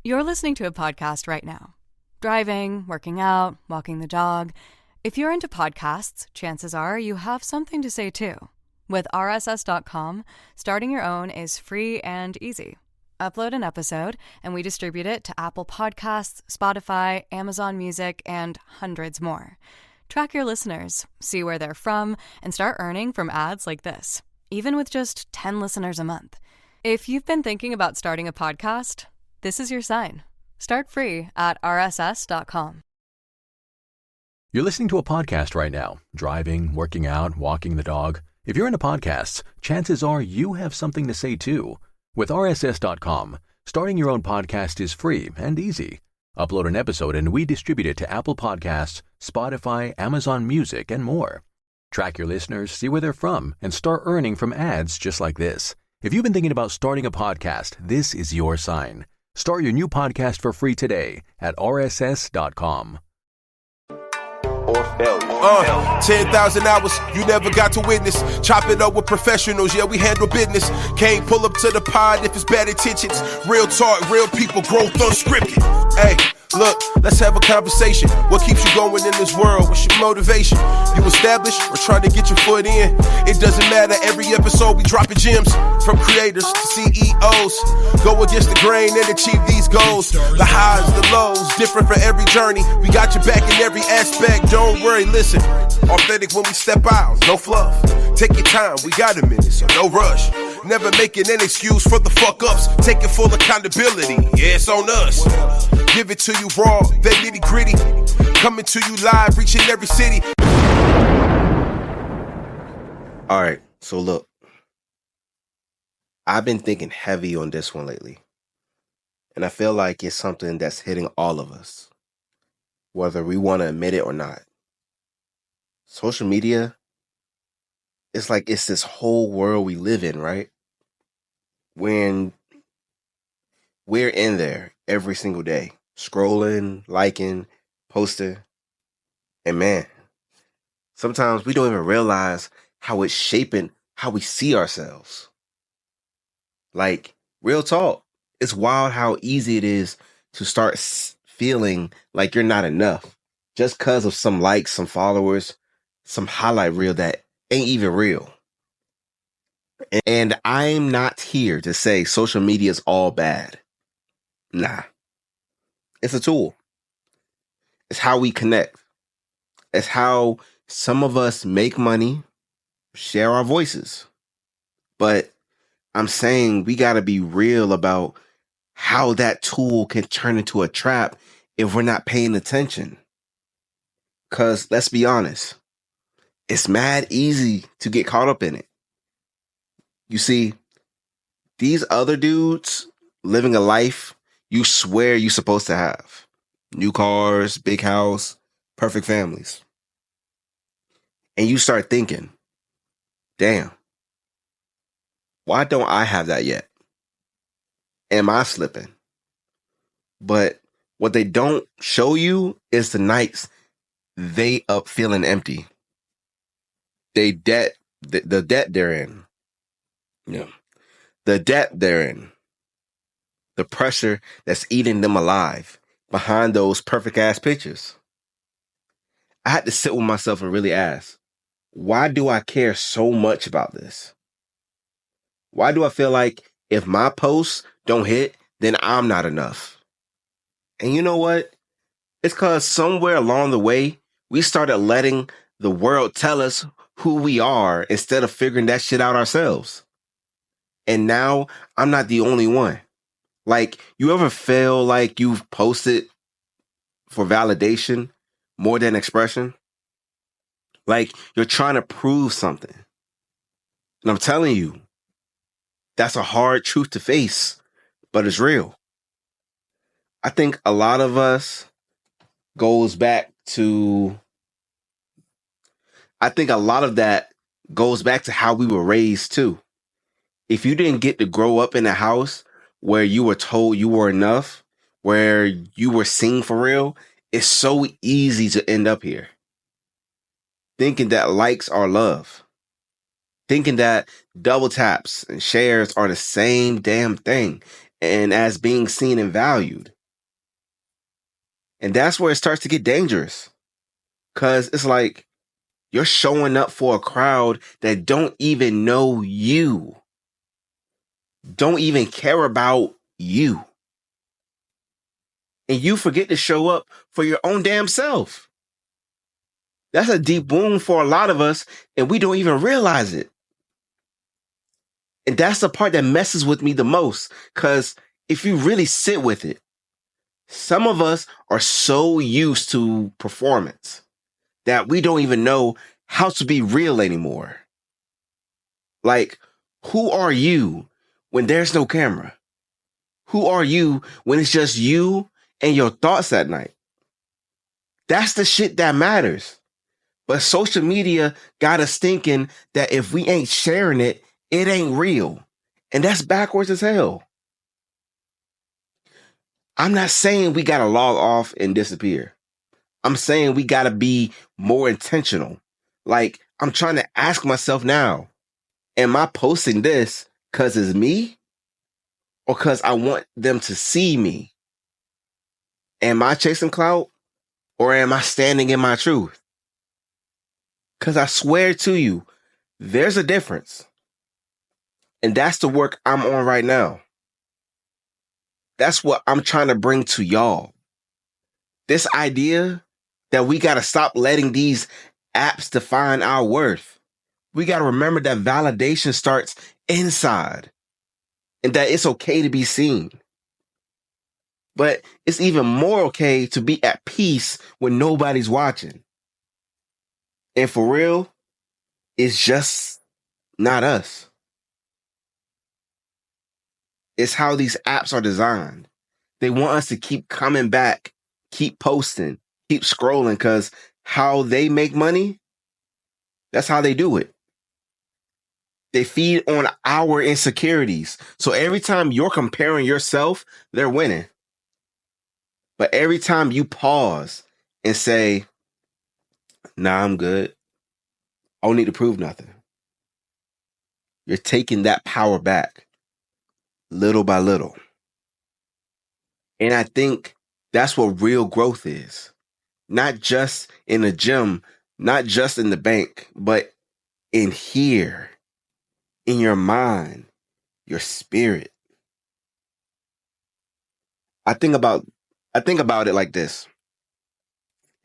You're listening to a podcast right now. Driving, working out, walking the dog. If you're into podcasts, chances are you have something to say too. With RSS.com, starting your own is free and easy. Upload an episode, and we distribute it to Apple Podcasts, Spotify, Amazon Music, and hundreds more. Track your listeners, see where they're from, and start earning from ads like this, even with just 10 listeners a month. If you've been thinking about starting a podcast, this is your sign. Start free at rss.com. You're listening to a podcast right now, driving, working out, walking the dog. If you're into podcasts, chances are you have something to say too. With RSS.com, starting your own podcast is free and easy. Upload an episode and we distribute it to Apple Podcasts, Spotify, Amazon Music, and more. Track your listeners, see where they're from, and start earning from ads just like this. If you've been thinking about starting a podcast, this is your sign. Start your new podcast for free today at rss.com. Or failure. 10,000 hours you never got to witness. Chop it up with professionals, yeah, we handle business. Can't pull up to the pod if it's bad intentions. Real talk, real people, growth unscripted. Hey, look, let's have a conversation. What keeps you going in this world? What's your motivation? You established or trying to get your foot in? It doesn't matter, every episode we dropping gems. From creators to CEOs. Go against the grain and achieve these goals. The highs, the lows, different for every journey. We got your back in every aspect. Don't worry, listen. Authentic when we step out, no fluff. Take your time, we got a minute, so no rush. Never making an excuse for the fuck ups. Taking full accountability, yeah, it's on us. Give it to you raw, that nitty gritty. Coming to you live, reaching every city. All right, so look. I've been thinking heavy on this one lately. And I feel like it's something that's hitting all of us, whether we want to admit it or not. Social media, it's like it's this whole world we live in, right? When we're in there every single day, scrolling, liking, posting. And man, sometimes we don't even realize how it's shaping how we see ourselves. Like, real talk, it's wild how easy it is to start feeling like you're not enough just because of some likes, some followers, some highlight reel that ain't even real. And I'm not here to say social media is all bad. Nah. It's a tool. It's how we connect. It's how some of us make money, share our voices. But I'm saying we got to be real about how that tool can turn into a trap if we're not paying attention. Because let's be honest, it's mad easy to get caught up in it. You see, these other dudes living a life you swear you're supposed to have. New cars, big house, perfect families. And you start thinking, damn, why don't I have that yet? Am I slipping? But what they don't show you is the nights they up feeling empty. The debt they're in. Yeah. The debt they're in. The pressure that's eating them alive behind those perfect ass pictures. I had to sit with myself and really ask, why do I care so much about this? Why do I feel like if my posts don't hit, then I'm not enough? And you know what? It's because somewhere along the way, we started letting the world tell us who we are instead of figuring that shit out ourselves. And now I'm not the only one. Like, you ever feel like you've posted for validation more than expression? Like you're trying to prove something. And I'm telling you, that's a hard truth to face, but it's real. I think a lot of us goes back to, I think a lot of that goes back to how we were raised too. If you didn't get to grow up in a house where you were told you were enough, where you were seen for real, it's so easy to end up here. Thinking that likes are love. Thinking that double taps and shares are the same damn thing and as being seen and valued. And that's where it starts to get dangerous. Because it's like you're showing up for a crowd that don't even know you, don't even care about you. And you forget to show up for your own damn self. That's a deep wound for a lot of us, and we don't even realize it. And that's the part that messes with me the most, because if you really sit with it, some of us are so used to performance that we don't even know how to be real anymore. Like, who are you when there's no camera? Who are you when it's just you and your thoughts at night? That's the shit that matters. But social media got us thinking that if we ain't sharing it, it ain't real. And that's backwards as hell. I'm not saying we got to log off and disappear. I'm saying we got to be more intentional. Like, I'm trying to ask myself now, am I posting this because it's me or because I want them to see me? Am I chasing clout or am I standing in my truth? Because I swear to you, there's a difference. And that's the work I'm on right now. That's what I'm trying to bring to y'all. This idea that we got to stop letting these apps define our worth. We got to remember that validation starts inside and that it's okay to be seen. But it's even more okay to be at peace when nobody's watching. And for real, it's just not us. It's how these apps are designed. They want us to keep coming back, keep posting, keep scrolling, because how they make money, that's how they do it. They feed on our insecurities. So every time you're comparing yourself, they're winning. But every time you pause and say, nah, I'm good, I don't need to prove nothing, you're taking that power back little by little. And I think that's what real growth is. Not just in the gym, not just in the bank, but in here, in your mind, your spirit. I think about it like this.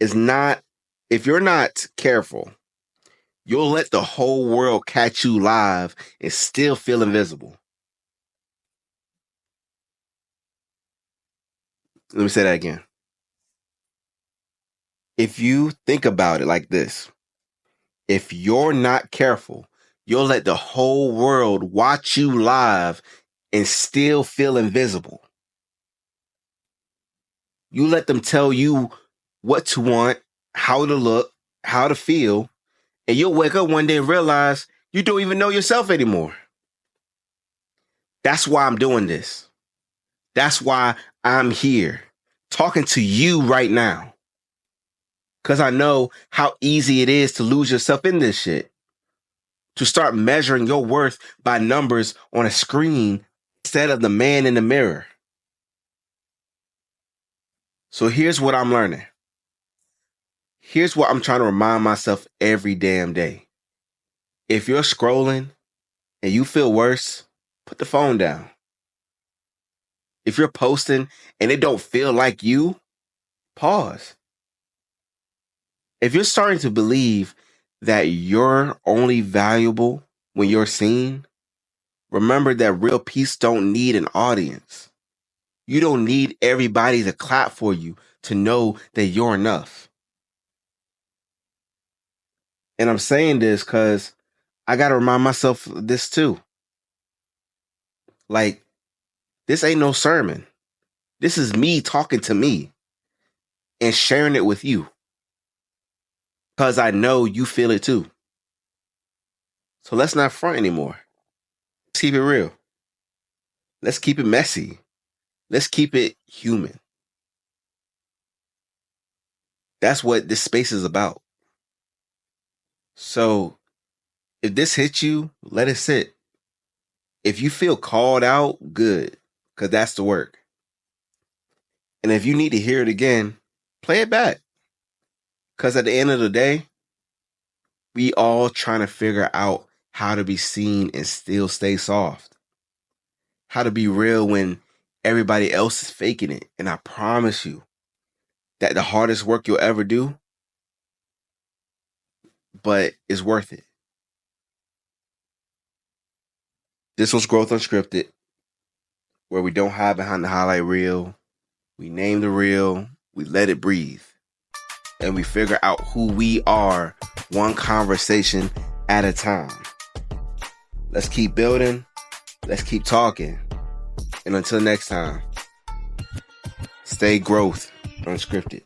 If you're not careful, you'll let the whole world catch you live and still feel invisible. Let me say that again. If you think about it like this, if you're not careful, you'll let the whole world watch you live and still feel invisible. You let them tell you what to want, how to look, how to feel, and you'll wake up one day and realize you don't even know yourself anymore. That's why I'm doing this. That's why I'm here, talking to you right now. Because I know how easy it is to lose yourself in this shit. To start measuring your worth by numbers on a screen instead of the man in the mirror. So here's what I'm learning. Here's what I'm trying to remind myself every damn day. If you're scrolling and you feel worse, put the phone down. If you're posting and it don't feel like you, pause. If you're starting to believe that you're only valuable when you're seen, remember that real peace don't need an audience. You don't need everybody to clap for you to know that you're enough. And I'm saying this because I got to remind myself of this too. Like, this ain't no sermon. This is me talking to me and sharing it with you. Because I know you feel it too. So let's not front anymore. Let's keep it real. Let's keep it messy. Let's keep it human. That's what this space is about. So if this hits you, let it sit. If you feel called out, good, because that's the work. And if you need to hear it again, Play it back. Because at the end of the day, we all trying to figure out how to be seen and still stay soft. How to be real when everybody else is faking it. And I promise you that the hardest work you'll ever do, but it's worth it. This was Growth Unscripted, where we don't hide behind the highlight reel. We name the reel, we let it breathe, and we figure out who we are one conversation at a time. Let's keep building. Let's keep talking. And until next time, stay Growth Unscripted.